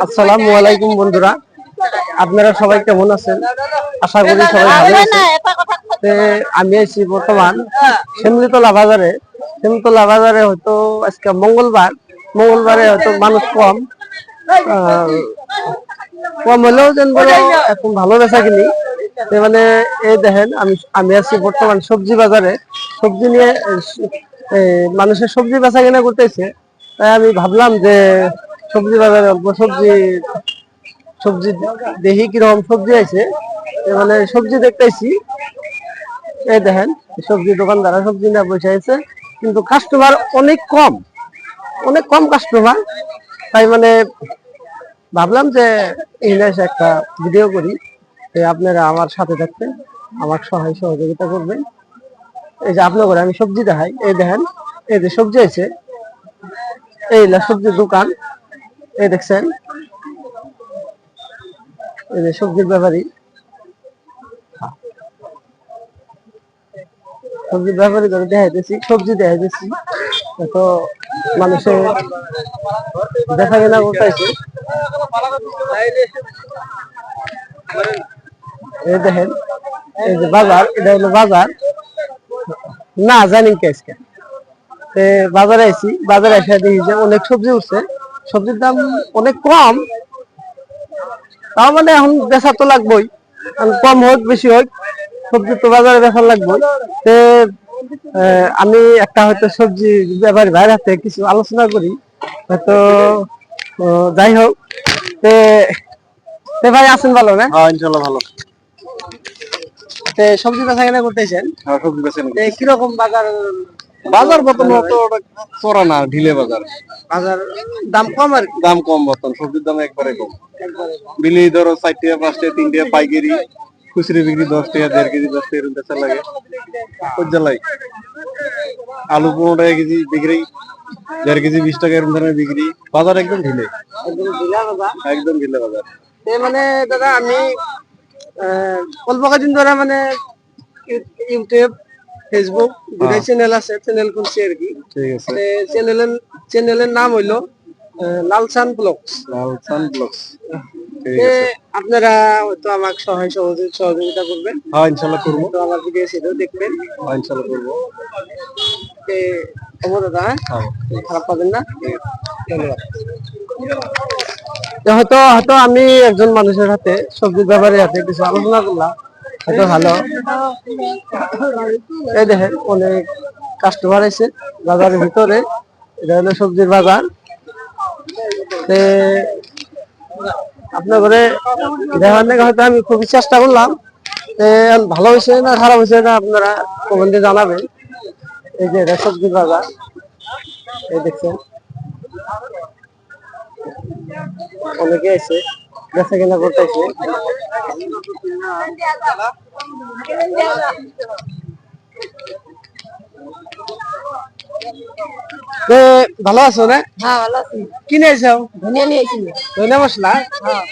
আসসালামু আলাইকুম বন্ধুরা, আপনারা সবাই কেমন আছেন? আশা করি সবাই ভালো আছেন। আমি আছি বর্তমান শিমুলিতলা বাজারে। শিমুলিতলা বাজারে হয়তো আজকে মঙ্গলবারে হয়তো মানুষ কম কম হলেও যেন বলো এখন ভালো বেচা কিনি। মানে এই দেখেন আমি আছি বর্তমান সবজি বাজারে। সবজি নিয়ে মানুষের সবজি বেচা কিনা করতেছে। তাই আমি ভাবলাম যে সবজি বাজারে অল্প সবজি দেখি কিরকম সবজি আছে। মানে সবজি দেখতেছি, এই দেখেন সবজি দোকানদারা সবজি নিয়ে বসে আছে, কিন্তু কাস্টমার অনেক কম কাস্টমার। তাই মানে ভাবলাম যে এই এসে একটা ভিডিও করি, আপনারা আমার সাথে থাকবেন, আমার সহযোগিতা করবেন। এই যে আপনার আমি সবজি দেখাই, এই দেখেন এই যে সবজি আছে, এই সবজির দোকান, এই দেখছেন এই যে সবজির ব্যাপারী ধরে দেখাইতেছি, সবজি দেখাইতেছি। তো মানুষের দেখা কেনা করতেছে। এই দেখেন এই যে বাজার, এটা হলো বাজার না জানি কে আজকে বাজারে আইছি। বাজারে এসে দেখি যে অনেক সবজি উঠছে, সবজির দাম অনেক কম। তাও মানে এখন বেচা তো লাগবেই, কম হোক বেশি হোক সবজি তো বাজারে বেচা লাগবেই। আমি একটা হয়তো সবজি ব্যাপারী ভাইয়ের হাতে কিছু আলোচনা করি, হয়তো যাই হোক। ভাই আছেন ভালো না? ইনশাআল্লাহ ভালো। সবজি বেচা কেনা করতেছেন? সবজি বেচা কেনা। কিরকম বাজার? বর্তমানে তো চড়া না, ঢিলে বাজার দাম কম, আর দাম কম। বর্তমান সবজির দাম একবারে কম। বিলি ধরো 4 টাকা 5 টাকা 3 টাকা পাইকারি, খুচরি বিক্রি 10 টাকা 1.5 কেজি 10 টাকা বেচা লাগে। আলু 15 টাকা কেজি বিক্রি, 1.5 কেজি 20 টাকা এরকম ধরনের বিক্রি। বাজার একদম ঢিলে, একদম ঢিলে বাজার। মানে দাদা আমি অল্প কদিন ধরে মানে ইউটিউব ফেসবুক দুটাই চ্যানেল আছে, চ্যানেল খুলছি আর কি। ঠিক আছে। চ্যানেলের নাম হইলো লালসান ব্লগস। আপনারা হয়তো আমাকে সহযোগিতা করবেন। ইনশাআল্লাহ করবো। তো আমার ভিডিও সেটাও দেখবেন। ইনশাআল্লাহ করবো। দাদা খারাপ পাবেন না, ধন্যবাদ। হয়তো আমি একজন মানুষের হাতে সবজির ব্যাপারে হাতে কিছু আলোচনা করলাম, হয়তো ভালো। এই দেখেন অনেক কাস্টমার আছে বাজারের ভিতরে। এটা হলো সবজির বাজার। আপনার ঘরে দেখার নাকি হয়তো আমি খুবই চেষ্টা করলাম, ভালো হয়েছে না খারাপ হয়েছে না আপনারা কমেন্টে জানাবেন। এই যে এটা সবজির বাজার, এই দেখছেন অনেকে এসে বেচা কেনা করতেছে। ভালো আছো না? হ্যাঁ ভালো আছি। কি নিয়েছো? ধনিয়া নিয়েছি। ধনিয়া মশলা? হ্যাঁ।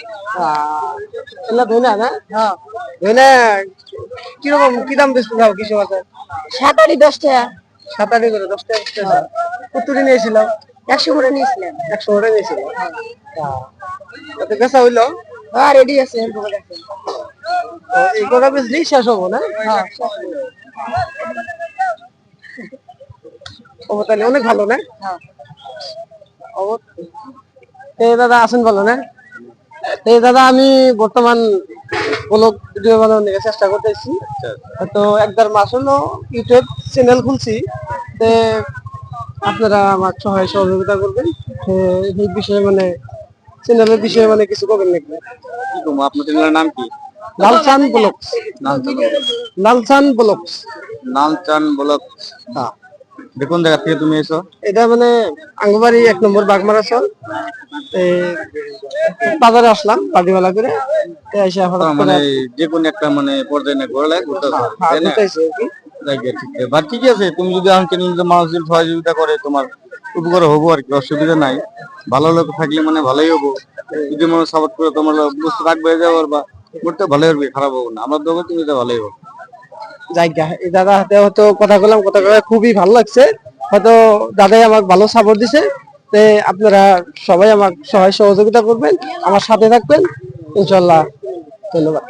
ধনিয়া না? হ্যাঁ। ধনিয়া কিরকম কি দাম বেচতে যাও কিছু আছে? 7 10 টাকা। 7 করে 10 টাকা। কত নিয়েছিলাম? 100 করে নিয়েছিলাম। 100 করে নিয়েছিলাম। তাতে বেচা হইলো? হ্যাঁ রেডি আছে। এই কটা বেচলেই শেষ হবো না? হ্যাঁ। তাহলে অনেক ভালো না? হ্যাঁ। দাদা আছেন ভালো না? দাদা আমি বর্তমান ব্লগ ভিডিও বানানোর চেষ্টা করতেছি। তো 1-1.5 মাস হলো ইউটিউব চ্যানেল খুলছি। আপনারা আমার সহযোগিতা করবেন এই বিষয়ে, মানে চ্যানেলের বিষয়ে মানে কিছু করবেন নাকি? আপনার চ্যানেলের নাম কি? লালচান ব্লগস। লালচান ব্লগস। হ্যাঁ। দেখুন জায়গা থেকে তুমি এসো? এটা মানে আঙ্গবাড়ি 1 নম্বর বাগমারা চল। বাজারে আসলাম পাটিওয়ালা করে। মানে যে কোনো একটা মানে পর্যায়ে না ঘোরা ঠিক আছে। তুমি যদি আমাকে মানুষ সহযোগিতা করে তোমার উপকার হবো আর কি, অসুবিধা নাই। ভালো লোক থাকলে মানে ভালোই হবো। যদি মানুষ সাপোর্ট করে তোমার বুঝতে রাখবে যাওয়ার বা করতে ভালোই হবে, খারাপ হবো না। আমরা দেবো, তুমি তো ভালোই হবো। জায়গা এই দাদা হাতে হয়তো কথা বললাম, কথা খুবই ভালো লাগছে। হয়তো দাদাই আমাকে ভালো সাপোর্ট দিছে। তে আপনারা সবাই আমার সহায় সহযোগিতা করবেন, আমার সাথে থাকবেন ইনশাল্লাহ। ধন্যবাদ।